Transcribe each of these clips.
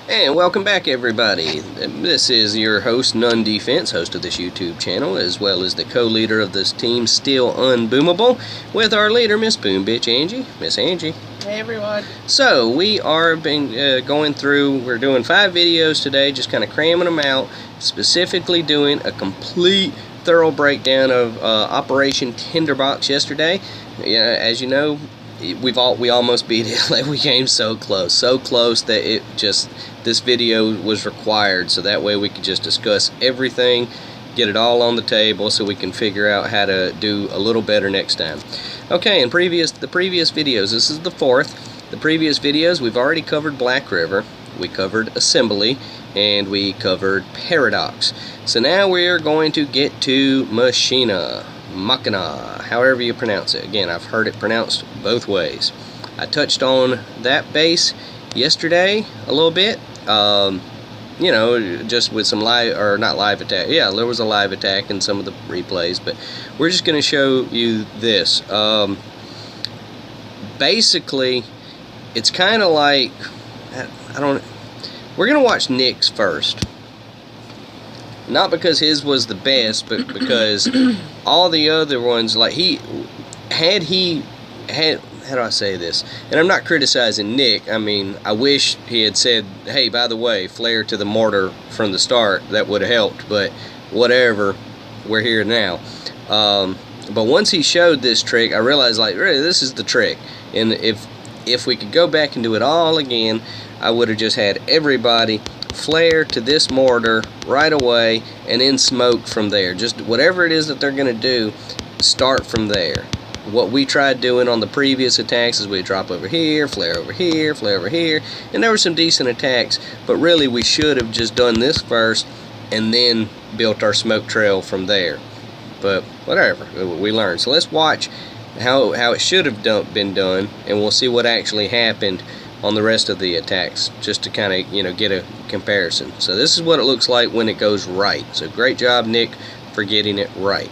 And welcome back, everybody. This is your host, None Defense, host of this YouTube channel, as well as the co-leader of this team, Still Unboomable, with our leader, Miss Boom Bitch Angie. Miss Angie. Hey, everyone. So, we are going through, we're doing 5 videos today, just kind of cramming them out, specifically doing a complete, thorough breakdown of Operation Tinderbox yesterday. As you know, we almost beat it. Like, we came so close that this video was required, so that way we could just discuss everything, get it all on the table, so we can figure out how to do a little better next time. Okay, in the previous videos, this is the 4th. The previous videos, we've already covered Black River, we covered Assembly, and we covered Paradox. So now we are going to get to Machina. Machina, however you pronounce it. Again, I've heard it pronounced both ways. I touched on that base yesterday a little bit. You know, just with some not live attack. Yeah, there was a live attack in some of the replays, but we're just going to show you this. Basically, it's kind of like, we're going to watch Nick's first. Not because his was the best, but because all the other ones, like how do I say this? And I'm not criticizing Nick. I mean, I wish he had said, hey, by the way, flare to the mortar from the start. That would have helped, but whatever. We're here now. But once he showed this trick, I realized, like, really, this is the trick. And if we could go back and do it all again, I would have just had everybody flare to this mortar right away and then smoke from there. Just whatever it is that they're going to do, start from there. What we tried doing on the previous attacks is we'd drop over here, flare over here, flare over here, and there were some decent attacks, but really we should have just done this first and then built our smoke trail from there. But whatever, we learned. So let's watch how it should have been done, and we'll see what actually happened on the rest of the attacks, just to kind of, you know, get a comparison. So this is what it looks like when it goes right. So great job, Nick, for getting it right.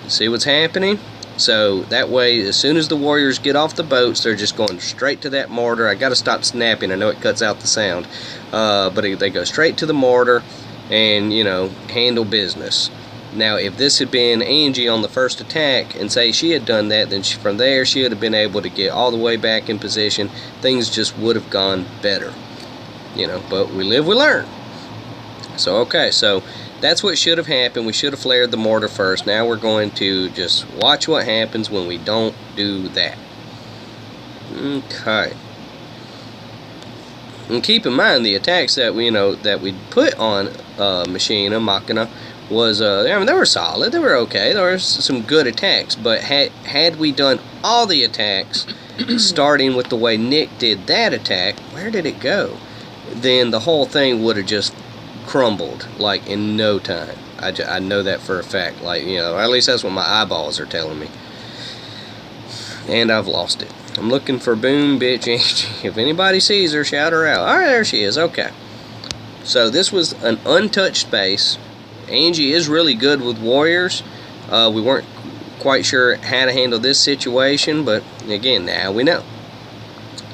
See what's happening? So that way, as soon as the warriors get off the boats, they're just going straight to that mortar. I got to stop snapping. I know it cuts out the sound, but they go straight to the mortar and, you know, handle business. Now, if this had been Angie on the first attack, and say she had done that, then from there she would have been able to get all the way back in position. Things just would have gone better, you know. But we live, we learn. So okay, so that's what should have happened. We should have flared the mortar first. Now we're going to just watch what happens when we don't do that. Okay. And keep in mind the attacks that we put on Machina was I mean, they were solid, they were okay, there were some good attacks, but had we done all the attacks starting with the way Nick did that attack, where did it go? Then the whole thing would have just crumbled, like, in no time. I know that for a fact, like, you know, at least that's what my eyeballs are telling me. And I've lost it. I'm looking for Boom Bitch Angie. If anybody sees her, shout her out. Alright, there she is, okay. So this was an untouched base. Angie is really good with warriors. We weren't quite sure how to handle this situation, but again, now we know.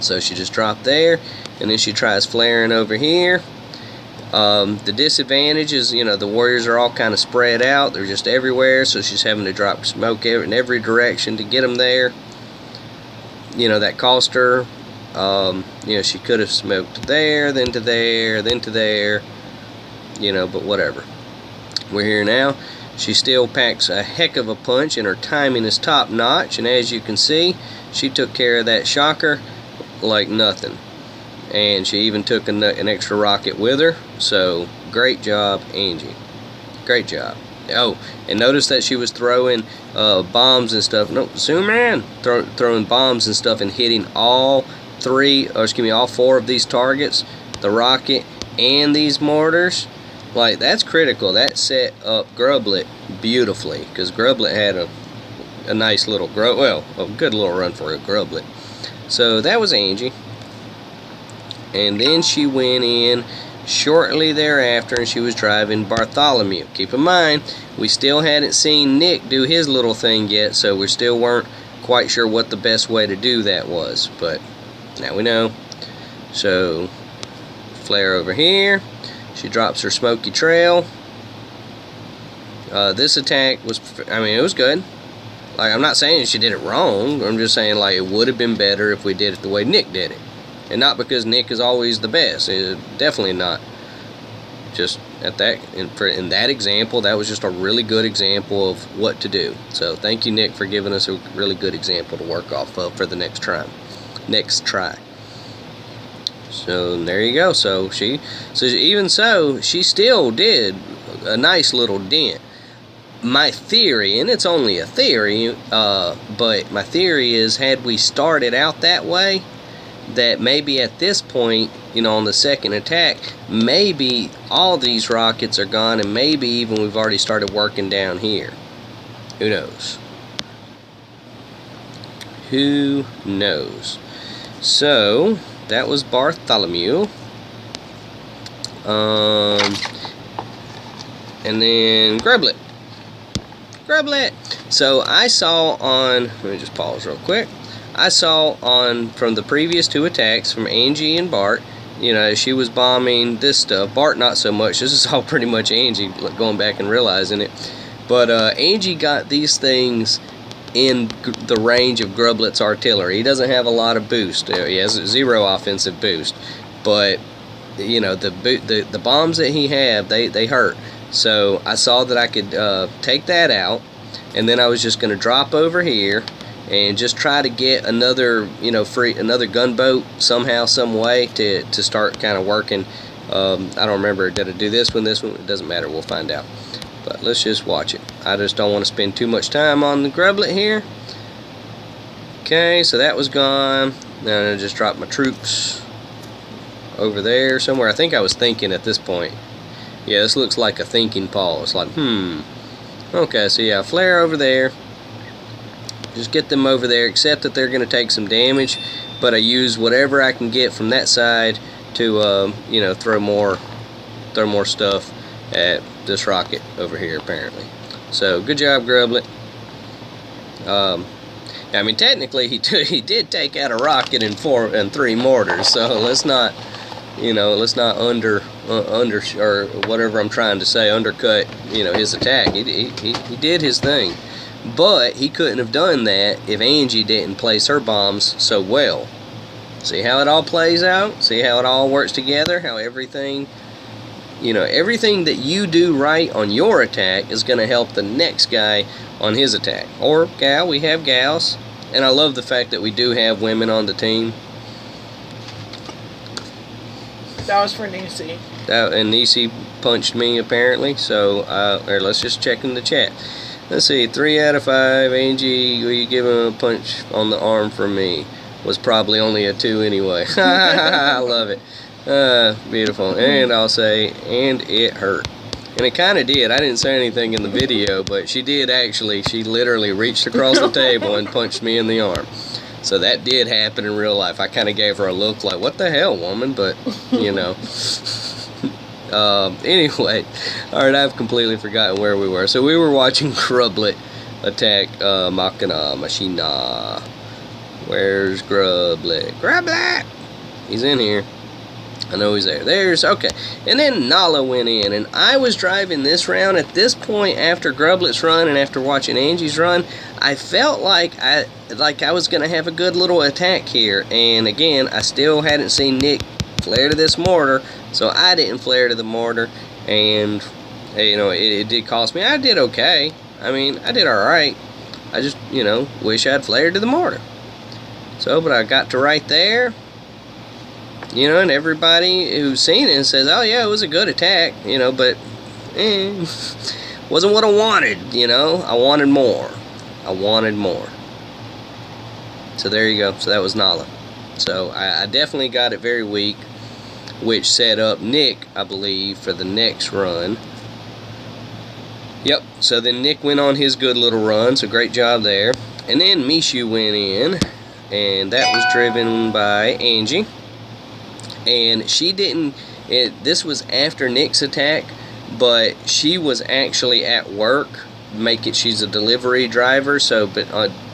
So she just dropped there, and then she tries flaring over here. The disadvantage is, you know, the warriors are all kind of spread out. They're just everywhere, so she's having to drop smoke in every direction to get them there. You know, that cost her. You know, she could have smoked there, then to there, then to there. You know, but whatever. We're here now. She still packs a heck of a punch, and her timing is top notch, and as you can see, she took care of that shocker like nothing. And she even took an extra rocket with her. So great job, Angie, great job. Oh, and notice that she was throwing bombs and stuff. No, zoom in. Throwing bombs and stuff and hitting all 4 of these targets, the rocket and these mortars. Like, that's critical. That set up Grublet beautifully, because Grublet had a nice little a good little run for a Grublet. So that was Angie. And then she went in shortly thereafter, and she was driving Bartholomew. Keep in mind, we still hadn't seen Nick do his little thing yet, so we still weren't quite sure what the best way to do that was, but now we know. So flare over here. She drops her smoky trail. This attack was, I mean, it was good. Like, I'm not saying she did it wrong. I'm just saying, like, it would have been better if we did it the way Nick did it. And not because Nick is always the best. Definitely not. Just at that, in that example, that was just a really good example of what to do. So thank you, Nick, for giving us a really good example to work off of for the next try. So there you go. So even so, she still did a nice little dent. My theory, and it's only a theory, but my theory is, had we started out that way, that maybe at this point, you know, on the second attack, maybe all these rockets are gone, and maybe even we've already started working down here. Who knows? Who knows? So that was Bartholomew. And then Grublet. So I saw on, let me just pause real quick. I saw on, from the previous two attacks from Angie and Bart, you know, she was bombing this stuff. Bart not so much. This is all pretty much Angie, going back and realizing it. But Angie got these things in the range of Grublet's artillery. He doesn't have a lot of boost. He has 0 offensive boost. But, you know, the bombs that he had, they hurt. So I saw that I could take that out, and then I was just going to drop over here and just try to get another, you know, another gunboat somehow, some way to start kind of working. I don't remember, did I do this one? It doesn't matter, we'll find out. But let's just watch it. I just don't want to spend too much time on the Grublet here. Okay, so that was gone. Then I just dropped my troops over there somewhere. I think I was thinking at this point. Yeah, this looks like a thinking pause. Like, okay, so yeah, flare over there. Just get them over there, except that they're going to take some damage. But I use whatever I can get from that side to, you know, throw more stuff at this rocket over here, apparently. So, good job, Grublet. I mean, technically, he did take out a rocket and 3 mortars. So let's not, you know, or whatever I'm trying to say, undercut, you know, his attack. He did his thing, but he couldn't have done that if Angie didn't place her bombs so well. See how it all plays out? See how it all works together? How everything, you know, everything that you do right on your attack is going to help the next guy on his attack. Or gal, we have gals, and I love the fact that we do have women on the team. That was for Nisi. And Nisi punched me, apparently. So, let's just check in the chat. Let's see, 3 out of 5. Angie, will you give him a punch on the arm for me? Was probably only a 2 anyway. I love it. Beautiful. And I'll say, and it hurt. And it kind of did. I didn't say anything in the video, but she did actually. She literally reached across the table and punched me in the arm. So that did happen in real life. I kind of gave her a look like, what the hell, woman? But, you know. Anyway. Alright, I've completely forgotten where we were. So we were watching Grublet attack Machina. Where's Grublet? Grublet! He's in here. I know he's there. There's, okay. And then Nala went in, and I was driving this round. At this point, after Grublet's run and after watching Angie's run, I felt like I was going to have a good little attack here. And again, I still hadn't seen Nick flare to this mortar, so I didn't flare to the mortar. And, you know, it did cost me. I did okay. I mean, I did alright. I just, you know, wish I'd flared to the mortar. So, but I got to right there. You know, and everybody who's seen it says, oh yeah, it was a good attack, you know, but wasn't what I wanted, you know. I wanted more. So there you go. So that was Nala. So I definitely got it very weak, which set up Nick, I believe, for the next run. Yep, so then Nick went on his good little run, so great job there. And then Mishu went in, and that was driven by Angie. And she didn't, this was after Nick's attack, but she was actually at work. She's a delivery driver, so, but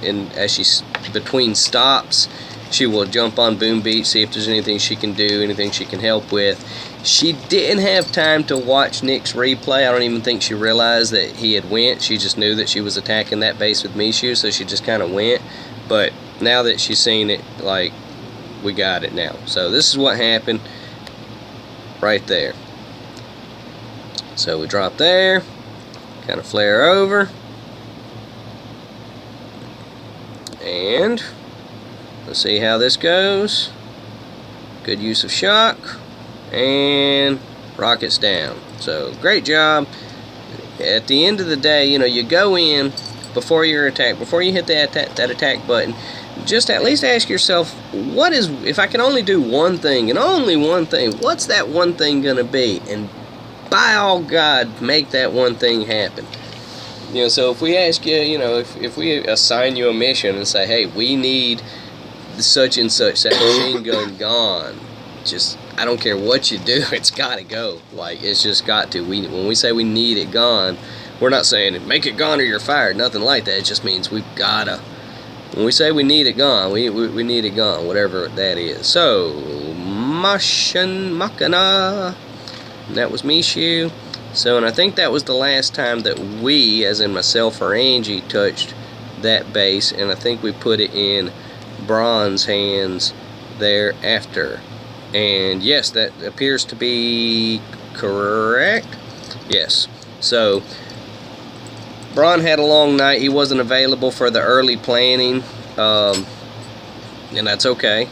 as she's between stops, She will jump on Boom Beat, see if there's anything she can do, anything she can help with. She didn't have time to watch Nick's replay. I don't even think she realized that he had went. She just knew that she was attacking that base with Mishu, so she just kind of went. But now that she's seen it, like, we got it now. So this is what happened right there. So we drop there, kind of flare over, and let's see how this goes. Good use of shock, and rockets down. So great job. At the end of the day, you know, you go in before your attack, before you hit that attack button, just at least ask yourself, what is, if I can only do one thing and only one thing, what's that one thing gonna be? And by all God, make that one thing happen. You know, so if we ask you, you know, if we assign you a mission and say, hey, we need such and such, that machine gun gone, just, I don't care what you do, it's got to go. Like, it's just got to. When we say we need it gone, we're not saying make it gone or you're fired, nothing like that. It just means we've got to. When we say we need it gone, we need it gone, whatever that is. So, Machina, and that was Mishu. So, and I think that was the last time that we, as in myself or Angie, touched that base, and I think we put it in Braun's hands thereafter. And yes, that appears to be correct. Yes. So Braun had a long night. He wasn't available for the early planning, and that's okay.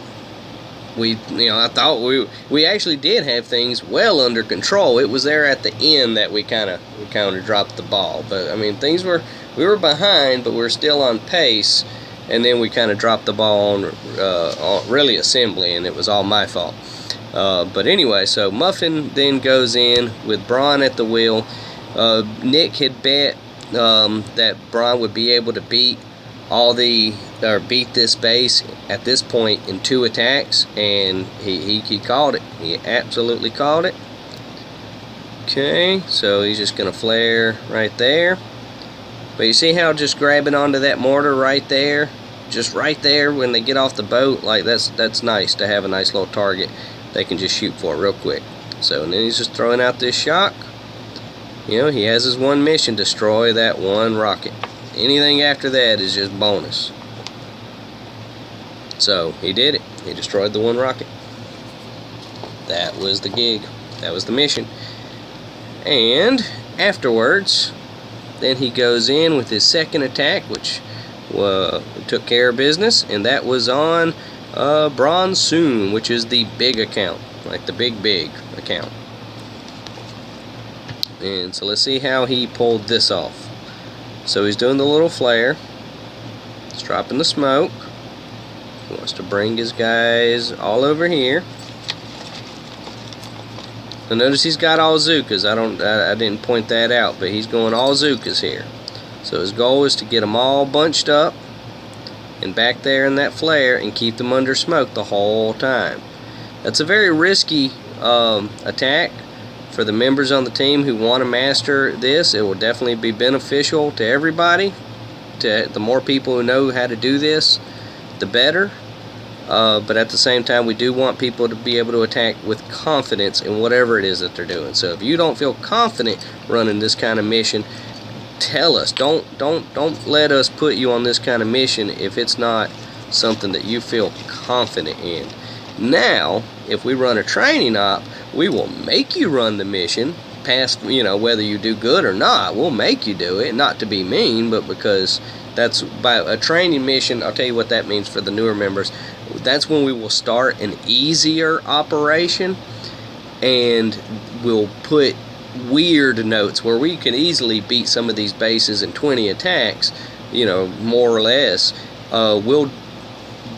I thought we actually did have things well under control. It was there at the end that we kind of dropped the ball. But I mean, we were behind, but we were still on pace. And then we kind of dropped the ball on really assembly, and it was all my fault. But anyway, so Muffin then goes in with Braun at the wheel. Nick had bet that Braun would be able to beat this base at this point in 2 attacks, and he called it. He absolutely called it. Okay, so he's just gonna flare right there. But you see how just grabbing onto that mortar right there, just right there when they get off the boat, like that's nice to have a nice little target they can just shoot for real quick. So, and then he's just throwing out this shock. You know, he has his one mission: destroy that one rocket. Anything after that is just bonus. So he did it. He destroyed the one rocket. That was the gig. That was the mission. And afterwards, then he goes in with his second attack, which took care of business, and that was on Bronsoon, which is the big account, like the big account. And so let's see how he pulled this off. So he's doing the little flare. He's dropping the smoke. He wants to bring his guys all over here. So notice he's got all Zookas. I didn't point that out, but he's going all Zookas here. So his goal is to get them all bunched up and back there in that flare and keep them under smoke the whole time. That's a very risky attack for the members on the team who want to master this. It will definitely be beneficial to everybody. The more people who know how to do this, the better. But at the same time, we do want people to be able to attack with confidence in whatever it is that they're doing. So if you don't feel confident running this kind of mission, tell us. Don't let us put you on this kind of mission if it's not something that you feel confident in. Now, if we run a training op, we will make you run the mission past, whether you do good or not. We'll make you do it, not to be mean, but because that's by a training mission. I'll tell you what that means for the newer members. That's when we will start an easier operation, and we'll put weird notes where we can easily beat some of these bases in 20 attacks, more or less. We'll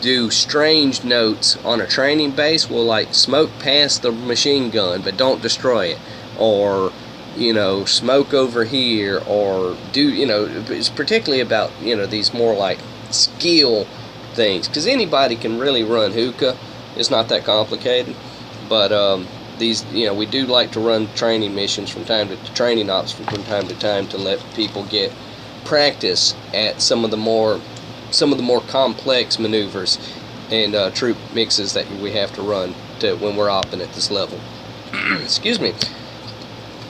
do strange notes on a training base. We'll like smoke past the machine gun but don't destroy it, or smoke over here, or do it's particularly about these more like skill things, because anybody can really run hookah. It's not that complicated, but these we do like to run training missions from time to training ops from time to time to let people get practice at some of the more complex maneuvers and troop mixes that we have to run to when we're opping at this level. Excuse me.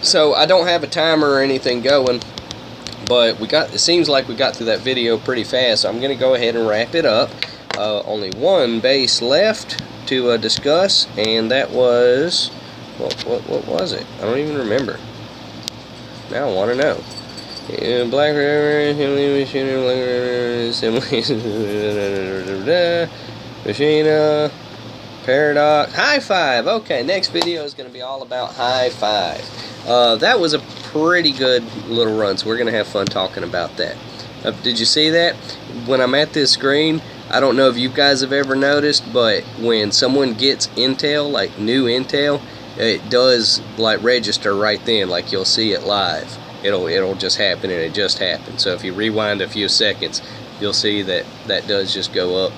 So I don't have a timer or anything going, but it seems like we got through that video pretty fast, so I'm going to go ahead and wrap it up. Only one base left to discuss, and that was, what was it? I don't even remember. Now I want to know. Black River, Machina, Paradox, High Five. Okay, next video is going to be all about High Five. That was a pretty good little run, so we're going to have fun talking about that. Did you see that? When I'm at this screen, I don't know if you guys have ever noticed, but when someone gets intel, like new intel, it does like register right then, like you'll see it live. It'll just happen, and it just happened. So if you rewind a few seconds, you'll see that that does just go up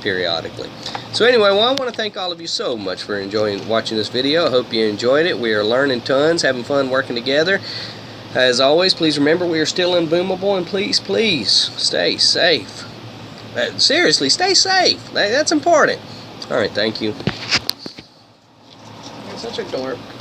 periodically. So anyway, well, I want to thank all of you so much for watching this video. I hope you enjoyed it. We are learning tons, having fun working together. As always, please remember we are still unboomable, and please stay safe. Seriously, stay safe. That's important. All right, thank you. You're such a dork.